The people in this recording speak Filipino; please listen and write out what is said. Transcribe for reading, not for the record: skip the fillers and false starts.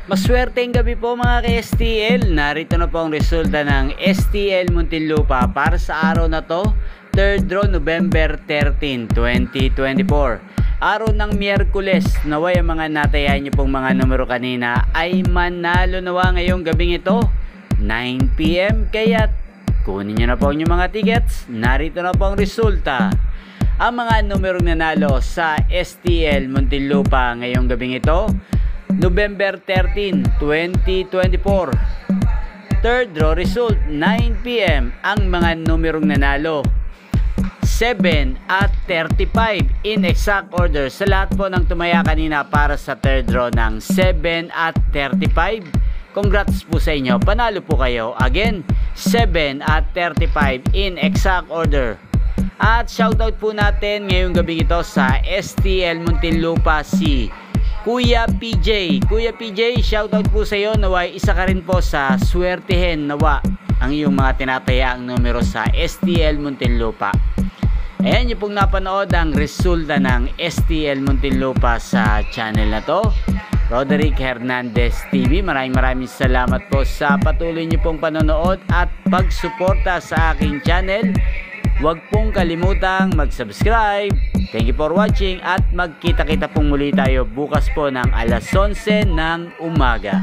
Maswerteng gabi po mga ka-STL. Narito na po ang resulta ng STL Muntinlupa para sa araw na to, 3rd draw November 13, 2024. Araw ng Miyerkules. Naway ang mga natayan niyo pong mga numero kanina ay manalo nawa ngayong gabing ito, 9 PM. Kaya kunin niyo na po ang inyong mga tickets. Narito na po ang resulta. Ang mga numerong nanalo sa STL Muntinlupa ngayong gabing ito, November 13, 2024. Third draw result, 9 PM. Ang mga numerong nanalo, 7 at 35 in exact order. Sa lahat po ng tumaya kanina para sa third draw ng 7 at 35, congrats po sa inyo. Panalo po kayo. Again, 7 at 35 in exact order. At shoutout po natin ngayong gabi ito sa STL Muntinlupa si Kuya PJ. Kuya PJ, shoutout po sa iyo. Naway isa ka rin po sa swertihin nawa ang iyong mga tinatayaang numero sa STL Muntinlupa. Ayan yung pong napanood ang resulta ng STL Muntinlupa sa channel na to, Roderick Hernandez TV. Maraming salamat po sa patuloy niyo pong panonood at pagsuporta sa aking channel. Huwag pong kalimutang mag-subscribe. Thank you for watching at magkita-kita pong muli tayo bukas po ng alas 11 ng umaga.